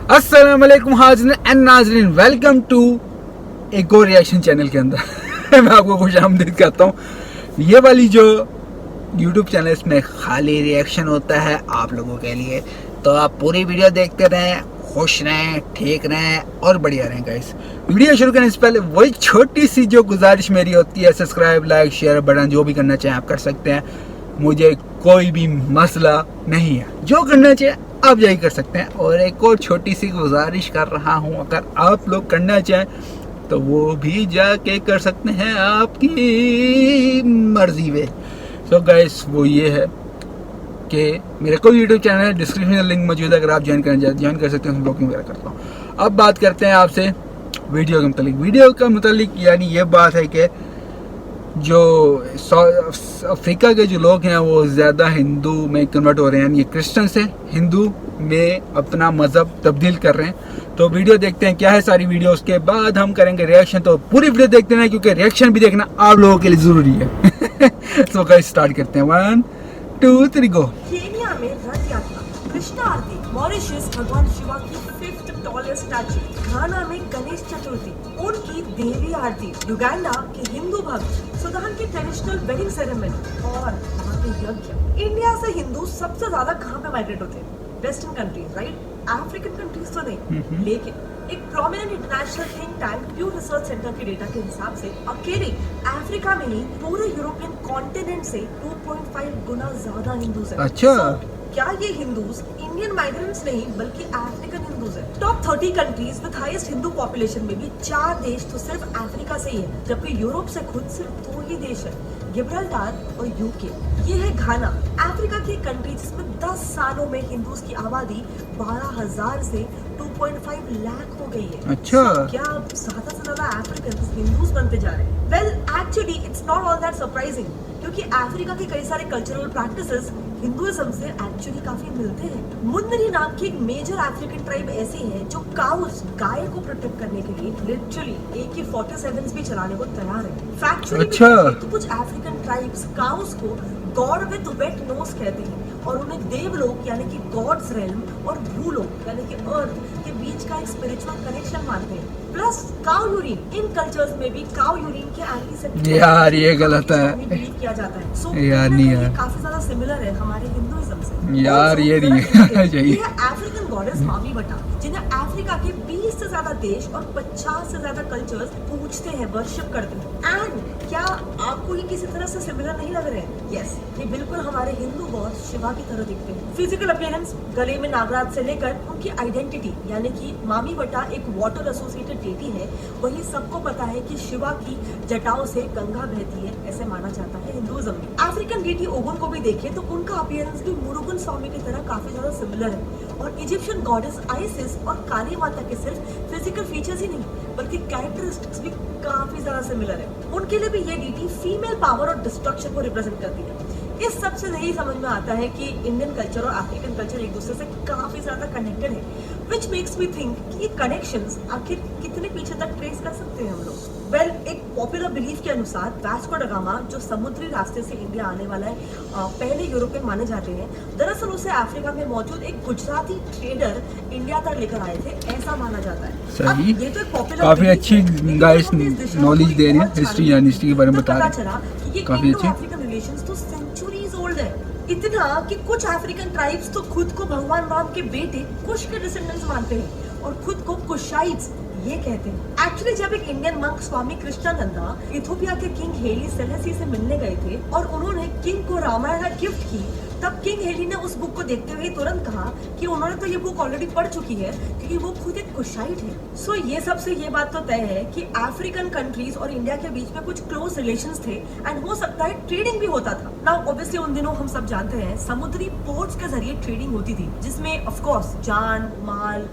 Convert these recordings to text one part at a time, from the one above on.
अस्सलाम वालेकुम हाज़रीन एंड नाज़रीन, वेलकम टू एक और रिएक्शन चैनल के अंदर। मैं आपको खुशामदीद कहता हूँ। ये वाली जो यूट्यूब चैनल इसमें खाली रिएक्शन होता है आप लोगों के लिए, तो आप पूरी वीडियो देखते रहें, खुश रहें, ठीक रहें और बढ़िया रहें। गाइस, वीडियो शुरू करने से पहले वही छोटी सी जो गुजारिश मेरी होती है, सब्सक्राइब, लाइक, शेयर बटन जो भी करना चाहें आप कर सकते हैं। मुझे कोई भी मसला नहीं है, जो करना चाहिए आप यही कर सकते हैं। और एक और छोटी सी गुजारिश कर रहा हूँ, अगर आप लोग करना चाहें तो वो भी जाके कर सकते हैं, आपकी मर्जी में। सो गाइस, वो ये है कि मेरे को यूट्यूब चैनल है, डिस्क्रिप्शन में लिंक मौजूद है, अगर आप ज्वाइन करना चाहें ज्वाइन कर सकते हैं। हम ब्लॉगिंग वगैरह करता हूँ। अब बात करते हैं आपसे वीडियो के मुतालिक। यानी ये बात है कि जो अफ्रीका के जो लोग हैं वो ज़्यादा हिंदू में कन्वर्ट हो रहे हैं, यानी क्रिश्चियन से हिंदू में अपना मज़हब तब्दील कर रहे हैं। तो वीडियो देखते हैं क्या है सारी वीडियो, उसके बाद हम करेंगे रिएक्शन। तो पूरी वीडियो देखते हैं क्योंकि रिएक्शन भी देखना आप लोगों के लिए ज़रूरी है। सो गाइस, स्टार्ट करते हैं। 1 2 3 गो। केन्या में रथ यात्रा, कृष्णा आरती, मॉरिशस भगवान शिवा की 5th टॉलेस्ट स्टैचू, घाना में गणेश चतुर्थी, उनकी देवी आरती, युगांडा के हिंदू भक्त, सूडान की ट्रेडिशनल वेडिंग सेरेमनी और वहाँ के यज्ञ। इंडिया से हिंदू सबसे ज्यादा कहाँ पे माइग्रेट होते हैं? Western countries, right? African countries तो नहीं। लेकिन एक prominent international think tank प्यू research centre के डेटा के हिसाब से अकेले अफ्रीका में ही पूरे यूरोपियन कॉन्टिनेंट से 2.5 गुना ज्यादा हिंदूज हैं। अच्छा। क्या ये हिंदूज इंडियन माइग्रेंट्स नहीं बल्कि अफ्रीकन हिंदूज हैं? Top 30 countries with highest Hindu population में भी 4 देश तो सिर्फ अफ्रीका से ही है, जबकि यूरोप से खुद सिर्फ 2 ही देश है, गिब्राल्टार और यूके। ये है घाना, अफ्रीका की कंट्री जिसमें 10 सालों में हिंदूज की आबादी 12,000 से 2.5 लाख हो गई है। अच्छा। क्या अब ज्यादा से ज्यादा अफ्रीकन हिंदूज बनते जा रहे हैं? Well, actually it's not all that surprising, क्योंकि अफ्रीका के कई सारे कल्चरल प्रैक्टिसेस हिंदुइज्म से एक्चुअली काफी मिलते हैं। मुंदरी नाम की एक मेजर अफ्रीकन ट्राइब ऐसी है जो काउस, गाय को प्रोटेक्ट करने के लिए लिटरली AK-47 भी चलाने को तैयार है। फैक्चुअली अच्छा। तो कुछ अफ्रीकन ट्राइब्स काउस को गॉड विद वेट नोज कहते हैं और उन्हें देवलोक यानी कि गॉड्स रेल्म और भूलोक यानी कि अर्थ के बीच का एक स्पिरिचुअल कनेक्शन मानते हैं। प्लस काउ यूरिन, इन कल्चर्स में भी काउ यूरिन के एंटीसेप्टिक यार ये गलत है किया जाता है। सो यार, नहीं है, काफी ज्यादा सिमिलर है हमारे हिंदुइज्म से। यार ये नहीं है चाहिए। ये अफ्रीकन गॉडेस मामी वटा, जिन्हें अफ्रीका के 20 से ज्यादा देश और 50 से ज्यादा कल्चर्स पूजते हैं, वर्शिप करते हैं। एंड क्या आपको ये किसी तरह से सिमिलर नहीं लग रहे हैं? यस, ये बिल्कुल हमारे हिंदू गॉड शिवा की तरह दिखते हैं। फिजिकल अपीयरेंस, गले में नागराज से लेकर उनकी आइडेंटिटी यानी कि मामी वटा एक वाटर एसोसिएटेड डेटी है। वही सबको पता है कि शिवा की जटाओं से गंगा बहती है, ऐसे माना जाता है हिंदुइज्म में। अफ्रीकन डेटी ओगुन को भी देखें तो उनका अपीयरेंस भी मुरुगन स्वामी की तरह काफी ज्यादा सिमिलर है। और इजिप्शियन गॉडेस आइसिस और काली माता के सिर्फ फिजिकल फीचर्स ही नहीं बल्कि कैरेक्टरिस्टिक्स भी काफी ज्यादा सिमिलर है। उनके लिए भी ये डीटी फीमेल पावर और डिस्ट्रक्शन को रिप्रेजेंट करती है। इस सब से यही समझ में आता है कि इंडियन कल्चर और अफ्रीकन कल्चर एक दूसरे से काफी ज्यादा कनेक्टेड है, which makes me think कि ये कनेक्शंस आखिर कितने पीछे तक ट्रेस कर सकते हैं हम लोग। वेल, एक पॉपुलर बिलीफ के अनुसार वास्को ड गामा जो समुद्री रास्ते से इंडिया आने वाला है, पहले यूरोपियन माने जाते हैं। दरअसल उसे अफ्रीका में मौजूद एक गुजराती ट्रेडर इंडिया तक लेकर आए थे, ऐसा माना जाता है। सही। ये तो एक पॉपुलर काफी अच्छी गाइस नॉलेज दे रही है, हिस्ट्री यानी हिस्ट्री के बारे में बता रहे हैं। काफी अच्छी। अफ्रीकन रिलेशंस तो सेंचुरीज ओल्ड है, इतना कि कुछ अफ्रीकन ट्राइब्स तो खुद को भगवान राम के बेटे कुश के डिसेंडेंट्स मानते हैं और खुद को कुशाइट्स ये कहते हैं। एक्चुअली जब एक इंडियन मंक स्वामी कृष्णानंदा इथोपिया के किंग हेली सेलेसी से मिलने गए थे और उन्होंने किंग को रामायण गिफ्ट की, तब किंग हेली ने उस बुक को देखते हुए तुरंत कहा कि उन्होंने तो ये बुक ऑलरेडी पढ़ चुकी है क्योंकि वो खुद एक कुशाइट है। सो ये सबसे ये बात तो तय है कि अफ्रीकन कंट्रीज और इंडिया के बीच में कुछ क्लोज रिलेशंस थे एंड हो सकता है ट्रेडिंग भी होता था। नाउ ऑब्वियसली उन दिनों हम सब जानते हैं समुद्री पोर्ट्स के जरिए ट्रेडिंग होती थी, जिसमें ऑफ कोर्स जान माल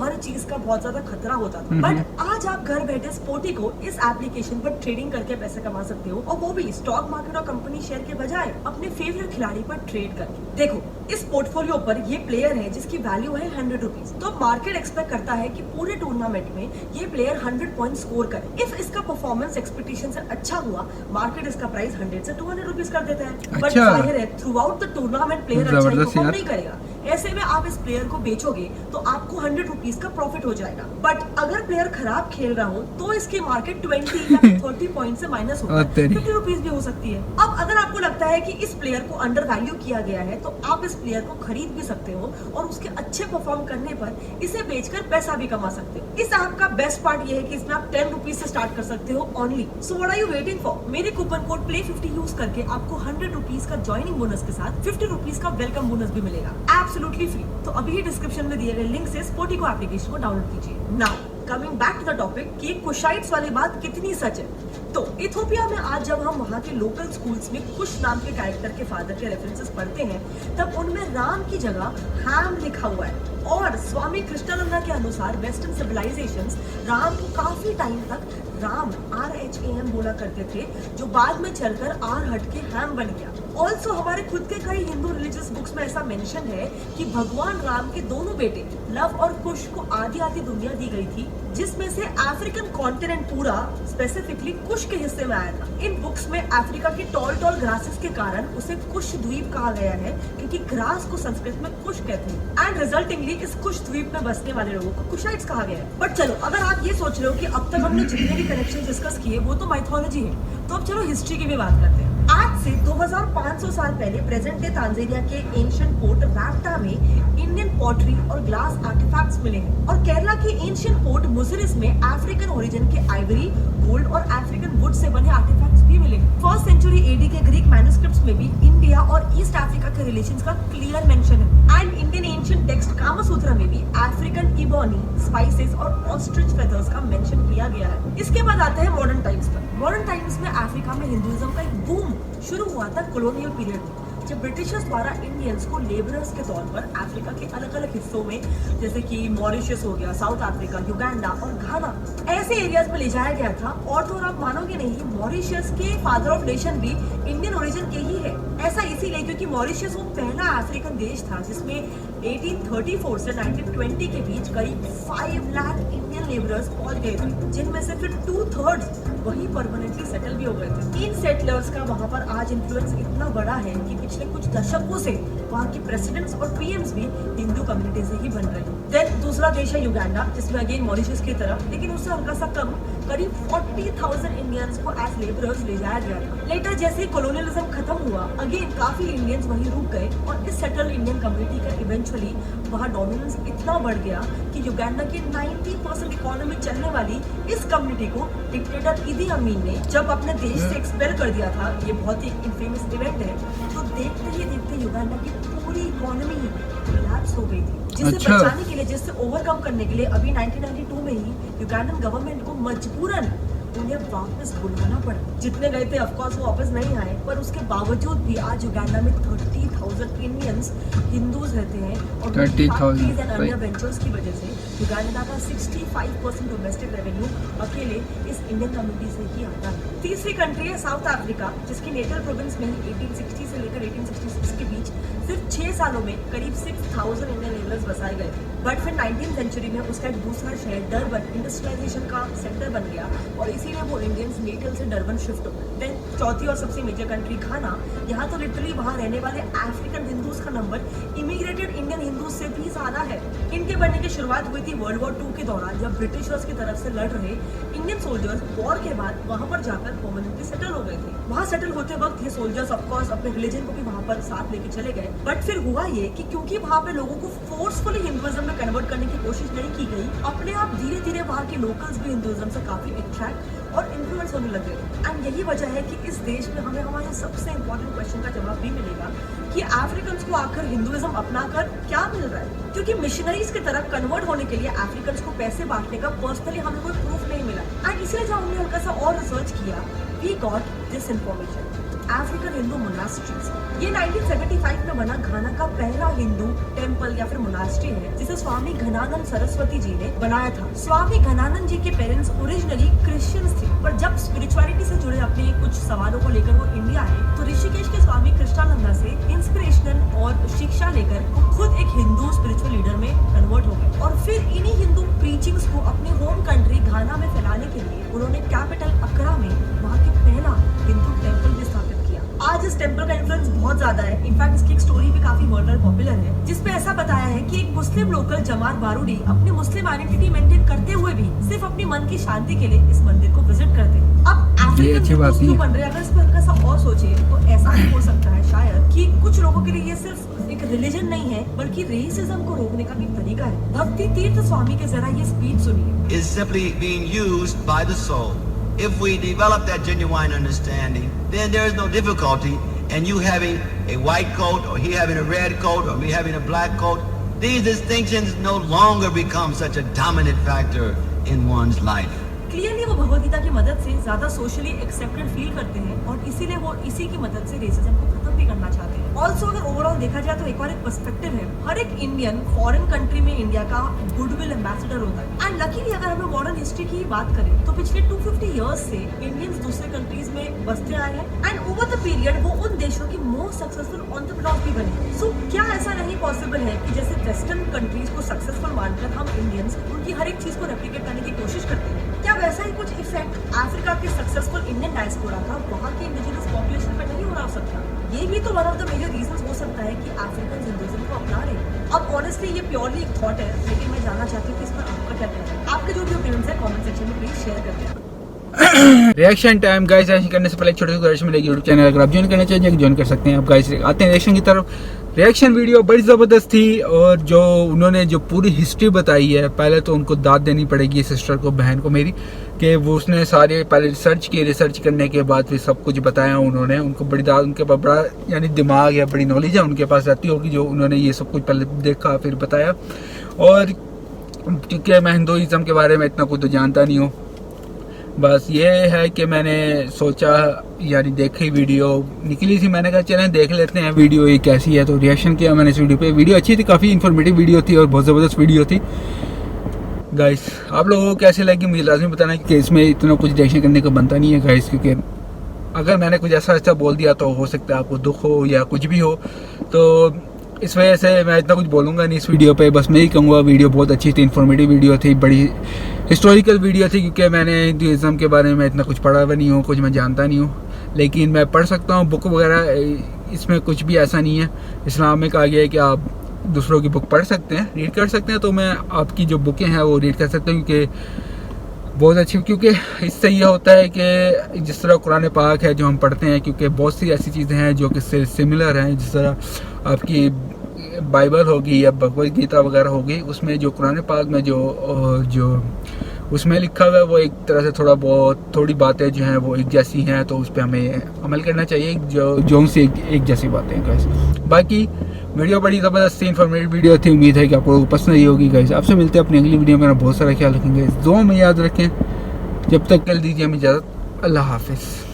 हर चीज का बहुत ज्यादा खतरा होता था। बट आज आप घर बैठे स्पोर्टी को इस एप्लीकेशन पर ट्रेडिंग करके पैसे कमा सकते हो, और वो भी स्टॉक मार्केट और कंपनी शेयर के बजाय अपने फेवरेट खिलाड़ी पर ट्रेड करके। देखो, इस पोर्टफोलियो पर ये प्लेयर है जिसकी वैल्यू है 100 रुपीज, तो मार्केट एक्सपेक्ट करता है कि पूरे टूर्नामेंट में ये प्लेयर 100 पॉइंट स्कोर करे। इफ इसका परफॉर्मेंस एक्सपेक्टेशन से अच्छा हुआ, मार्केट इसका प्राइस 100 से 200 रुपीज कर देता है। बट जाहिर है through out the tournament player अच्छा परफॉर्म नहीं करेगा, ऐसे में आप इस प्लेयर को बेचोगे तो आपको 100 रुपीज का प्रॉफिट हो जाएगा। बट अगर प्लेयर खराब खेल रहा हो तो इसकी मार्केट 20 या 30 पॉइंट से माइनस होगा, 50 रुपीज भी हो सकती है। अब अगर आपको लगता है कि इस प्लेयर को अंडर वैल्यू किया गया है तो आप इस प्लेयर को खरीद भी सकते हो और उसके अच्छे परफॉर्म करने पर इसे बेचकर पैसा भी कमा सकते हो। इस ऐप का बेस्ट पार्ट ये है कि इसमें आप 10 रुपीज से स्टार्ट कर सकते हो only. So what are you waiting for? मेरे कूपन कोड play50 यूज करके आपको 100 रुपीज का ज्वाइनिंग बोनस के साथ 50 रुपीज का वेलकम बोनस भी मिलेगा, एब्सोल्युटली फ्री। तो अभी ही डिस्क्रिप्शन में दिए गए लिंक से स्पोर्टिको एप्लीकेशन को डाउनलोड कीजिए। Now coming back to the topic कि कुशाइट्स वाली बात कितनी सच है। तो इथियोपिया में आज जब हम वहाँ के लोकल स्कूल्स में कुश नाम के कैरेक्टर के फादर के रेफरेंसेस पढ़ते हैं तब उनमें राम की जगह हैम लिखा हुआ है। और स्वामी कृष्णानंदा के अनुसार वेस्टर्न सिविलाइजेशंस राम को काफी टाइम तक राम RHAM बोला करते थे, जो बाद में चलकर R हट के हैम बन गया। ऑल्सो हमारे खुद के कई हिंदू रिलीजियस बुक्स में ऐसा मेंशन है कि भगवान राम के दोनों बेटे लव और कुश को आधी दुनिया दी गई थी, जिसमें से अफ्रीकन कॉन्टिनेंट पूरा स्पेसिफिकली कुश के हिस्से में आया था। इन बुक्स में अफ्रीका की टॉल ग्रासेस के कारण उसे कुश द्वीप कहा गया है, क्योंकि ग्रास को संस्कृत में कुश कहते हैं एंड रिजल्टिंगली इस कुश द्वीप में बसने वाले लोगों को कुशाइट्स कहा गया है। बट चलो, अगर आप ये सोच रहे हो कि अब तक हमने जितने भी कनेक्शन डिस्कस किए वो तो माइथोलॉजी है, तो अब चलो हिस्ट्री की भी बात करते हैं। आज से 2500 साल पहले प्रेजेंट डे तांजानिया के एंशिएंट पोर्ट राफ्टा में इंडियन पॉटरी और ग्लास आर्टिफैक्ट्स मिले हैं। और केरला के एंशिएंट पोर्ट मुजिरिस में अफ्रीकन ओरिजिन के आइवरी, गोल्ड और अफ्रीकन वुड से बने आर्टिफैक्ट्स भी मिले। 1st सेंचुरी AD के ग्रीक मैन्युस्क्रिप्ट्स में भी इंडिया और ईस्ट अफ्रीका के रिलेशंस का क्लियर मेंशन है। And Indian ancient text Kamasutra में भी अफ्रीकन इबोनी, स्पाइसेस और ऑस्ट्रिच फेदर्स का मेंशन किया गया है। इसके बाद आते हैं मॉडर्न टाइम्स पर। मॉडर्न टाइम्स में अफ्रीका में हिंदुइज्म का एक बूम शुरू हुआ था कॉलोनियल पीरियड में, जब ब्रिटिशर्स द्वारा इंडियंस को लेबरर्स के तौर पर अफ्रीका के अलग अलग हिस्सों में, जैसे कि मॉरिशस हो गया, साउथ अफ्रीका, युगांडा और घाना, ऐसे एरियाज में ले जाया गया था। और तो आप मानोगे नहीं, मॉरिशस के फादर ऑफ नेशन भी इंडियन ओरिजिन के ही है। ऐसा इसीलिए क्योंकि मॉरिशस वो पहला अफ्रीकन देश था जिसमें 1834 से 1920 के बीच करीब 5 लाख इंडियन लेबरर्स पहुंच गए थे, जिनमें से फिर 2/3 वहीं परमानेंटली सेटल भी हो गए थे। इन सेटलर्स का वहां पर आज इन्फ्लुएंस इतना बड़ा है कि पिछले कुछ दशकों से वहाँ के प्रेसिडेंट्स और PMs भी हिंदू कम्युनिटी से ही बन रहे हैं। देन दूसरा देश है युगांडा, जिसमें अगेन मॉरिशस की तरह, लेकिन उससे हल्का सा कम, करीब 40,000 इंडियंस को एज लेबरर्स ले जाया गया था। लेटर जैसे ही कॉलोनियलिज्म खत्म हुआ, अगेन काफी इंडियंस वहीं रुक गए और इस सेटल्ड इंडियन कम्युनिटी का इवेंचुअली वहाँ डोमिनेंस इतना बढ़ गया कि युगांडा की 90% इकोनॉमी चलने वाली इस कम्युनिटी को डिक्टेटर इदी अमीन ने जब अपने देश से एक्सपेल कर दिया था, ये बहुत ही इनफेमस इवेंट है, तो देखते ही देखते युगांडा की पूरी इकोनॉमी कोलैप्स हो गई थी। जिसे बचाने के लिए, जिससे ओवरकम करने के लिए अभी 1992 में ही युगांडन गवर्नमेंट को मजबूरन उन्हें वापस बुलाना पड़ा। जितने गए थे ऑफ कोर्स वो वापस नहीं आए, पर उसके बावजूद भी आज युगांडा में 30,000 इंडियंस हिंदूज रहते हैं और 30,000 एंड अन्य वेंचर्स की वजह से युगांडा का 65% डोमेस्टिक रेवेन्यू अकेले इस इंडियन कम्युनिटी से ही आता है। तीसरी कंट्री है साउथ अफ्रीका, जिसकी नेटल प्रोविंस में ही 1860 से लेकर 1866 के बीच सिर्फ 6 सालों में करीब 6,000 इंडियन लेबरर्स बसाए गए थे। बट फिर 19th सेंचुरी में उसका एक दूसरा शहर डरबन इंडस्ट्रियलाइजेशन का सेंटर बन गया और इसीलिए वो इंडियंस नेटल से डरबन शिफ्ट हो गए। देन चौथी और सबसे मेजर कंट्री घाना, यहाँ तो लिटरली वहाँ रहने वाले अफ्रीकन हिंदूज का नंबर इमिग्रेटेड इंडियन हिंदूज से भी ज्यादा है। इनके बनने की शुरुआत हुई थी वर्ल्ड वॉर 2 के दौरान, जब ब्रिटिशर्स की तरफ से लड़ रहे इंडियन सोल्जर्स वॉर के बाद वहाँ पर जाकर परमानेंटली सेटल हो गए थे। वहाँ सेटल होते वक्त ये सोल्जर्स ऑफकोर्स अपने रिलीजन को भी वहाँ पर साथ लेके चले गए। बट फिर हुआ ये कि क्योंकि वहाँ पे लोगों को फोर्सफुली हिंदुइज्म में कन्वर्ट करने की कोशिश नहीं की गई, अपने आप धीरे धीरे वहाँ के लोकल्स भी हिंदुइज्म से काफी अट्रैक्ट और इन्फ्लुएंस होने लगे। एंड यही वजह है कि इस देश में हमें हमारे सबसे इंपॉर्टेंट क्वेश्चन का जवाब भी मिलेगा कि अफ्रीकन्स को आखिर हिंदुइज्म अपनाकर क्या मिल रहा है। क्योंकि मिशनरीज की तरफ कन्वर्ट होने के लिए अफ्रीकन्स को पैसे बांटने का पर्सनली हमें कोई प्रूफ नहीं मिला। एंड इसलिए जब हमने हल्का सा और रिसर्च किया, we got this information. African Hindu monasteries, ये 1975 में बना घाना का पहला हिंदू टेम्पल या फिर मोनास्ट्री है, जिसे स्वामी घनानंद सरस्वती जी ने बनाया था। स्वामी घनानंद जी के पेरेंट्स ओरिजिनली क्रिश्चियंस थे, पर जब स्पिरिचुअलिटी से जुड़े अपने कुछ सवालों को लेकर वो इंडिया आए, तो ऋषिकेश के स्वामी कृष्णानंदा से इंस्पिरेशनल और शिक्षा लेकर वो खुद एक हिंदू स्पिरिचुअल लीडर में कन्वर्ट हो गए। और फिर इन्हीं हिंदू प्रीचिंग्स को अपने होम कंट्री घाना में फैलाने के लिए उन्होंने कैपिटल अक्रा में वहाँ के पहला हिंदू टेम्पल भी स्थापित किया। आज इस टेम्पल का इन्फ्लुएंस बहुत ज्यादा है। इनफैक्ट इसकी एक स्टोरी भी काफी वर्ल्ड वाइड पॉपुलर है, जिसमें ऐसा बताया है कि एक मुस्लिम लोकल जमार बारूदी अपनी मुस्लिम आइडेंटिटी मेंटेन करते हुए भी सिर्फ अपनी मन की शांति के लिए इस मंदिर को विजिट करते हैं। अब ये अच्छी बात अफ्रीकन नहीं है। बन रहे हैं, अगर इस पर हल्का सा और सोचे तो ऐसा भी हो सकता है शायद कि कुछ लोगों के लिए ये सिर्फ एक रिलीजन नहीं है, बल्कि रेसिज्म को रोकने का भी एक तरीका है। भक्ति तीर्थ स्वामी के जरा ये स्पीच सुनिए। Is simply being used by the soul. If we develop that genuine understanding, then there is no difficulty in you having a white coat or he having a red coat or me having a black coat. These distinctions no longer become such a dominant factor in one's life. Clearly वो भगवद गीता की मदद से ज्यादा socially accepted feel करते हैं और इसीलिए वो इसी की मदद से रेसिज्म को खत्म भी करना चाहते हैं। ऑल्सो अगर ओवरऑल देखा जाए तो एक और एक पर्सपेक्टिव है, हर एक इंडियन फॉरेन कंट्री में इंडिया का गुडविल एम्बेसडर होता है। एंड लकीली अगर हम मॉडर्न हिस्ट्री की बात करें तो पिछले 250 इयर्स से इंडियंस दूसरे कंट्रीज में बसते आए हैं एंड ओवर द पीरियड वो उन देशों की मोस्ट सक्सेसफुल एंटरप्रेन्योर्स भी बने। सो क्या ऐसा नहीं पॉसिबल है कि जैसे वेस्टर्न कंट्रीज को सक्सेसफुल मानकर हम इंडियंस उनकी हर एक चीज को रेप्लिकेट करने की कोशिश करते हैं? क्या वैसा ही कुछ इफेक्ट अफ्रीका के सक्सेसफुल इंडियन डायस्पोरा का वहाँ के इंडिजिनस पॉपुलेशन पर नहीं हो रहा हो सकता? ये भी तो one of the major reasons हो सकता है कि अफ्रीकन हिंदुइज्म को अपना रहे हैं। अब ऑनेस्टली ये प्योरली एक थॉट है, लेकिन मैं जानना चाहती हूँ कि इस पर आपका क्या कहना है। आपके जो भी ओपिनियंस है कमेंट सेक्शन में प्लीज शेयर करें। Reaction time guys. रिएक्शन करने से पहले एक छोटी सी गुजारिश मिलेगी, यूट्यूब चैनल अगर आप ज्वाइन करना चाहिए ज्वाइन कर सकते हैं। अब गाइस आते हैं रिएक्शन की तरफ। रिएक्शन वीडियो बड़ी ज़बरदस्त थी और जो उन्होंने जो पूरी हिस्ट्री बताई है, पहले तो उनको दाद देनी पड़ेगी सिस्टर को, बहन को मेरी, कि वो उसने सारे पहले रिसर्च किए, रिसर्च करने के बाद फिर सब कुछ बताया उन्होंने। उनको बड़ी दाद, उनके पास बड़ा यानी दिमाग है, बड़ी नॉलेज है उनके पास रहती होगी, जो उन्होंने ये सब कुछ पहले देखा फिर बताया। और क्योंकि मैं हिंदुइज्म के बारे में इतना कुछ तो जानता नहीं हूँ, बस ये है कि मैंने सोचा यानी देखी वीडियो निकली थी, मैंने कहा चलें देख लेते हैं वीडियो ये कैसी है, तो रिएक्शन किया मैंने इस वीडियो पे। वीडियो अच्छी थी, काफ़ी इन्फॉर्मेटिव वीडियो थी और बहुत ज़बरदस्त वीडियो थी। गाइस आप लोगों को कैसे लगी मुझे लाजमी बताना, कि इसमें इतना कुछ रिएक्शन करने का बनता नहीं है गाइस, क्योंकि अगर मैंने कुछ ऐसा बोल दिया तो हो सकता है आपको दुख हो या कुछ भी हो, तो इस वजह से मैं इतना कुछ बोलूँगा नहीं इस वीडियो पे। बस मैं ही कहूँगा वीडियो बहुत अच्छी थी, इन्फॉर्मेटिव वीडियो थी, बड़ी हिस्टोरिकल वीडियो थी, क्योंकि मैंने हिंदुइज्म के बारे में इतना कुछ पढ़ा हुआ नहीं हूँ, कुछ मैं जानता नहीं हूँ, लेकिन मैं पढ़ सकता हूँ बुक वगैरह। इसमें कुछ भी ऐसा नहीं है। इस्लाम में कहा गया है कि आप दूसरों की बुक पढ़ सकते हैं, रीड कर सकते हैं, तो मैं आपकी जो बुकें हैं वो रीड कर सकता हूँ, क्योंकि बहुत अच्छी, क्योंकि इससे ये होता है कि जिस तरह कुरान पाक है जो हम पढ़ते हैं, क्योंकि बहुत सी ऐसी चीज़ें हैं जो कि सिमिलर हैं, जिस तरह आपकी बाइबल होगी या भगवद गीता वगैरह होगी, उसमें जो कुरान पाक में जो उसमें लिखा हुआ है वो एक तरह से थोड़ी बातें जो हैं वो एक जैसी हैं, तो उस पर हमें अमल करना चाहिए, जो उनसे एक जैसी बातें हैं गाइस। बाकी वीडियो बड़ी ज़बरदस्त इन्फॉर्मेटिव वीडियो थी, उम्मीद है कि आपको पसंद आई होगी गाइस। आपसे मिलते हैं अपनी अगली वीडियो में, बहुत सारा ख्याल रखेंगे, दुआ में याद रखें। जब तक कल दीजिए हमें इजाज़त, अल्लाह हाफिज़।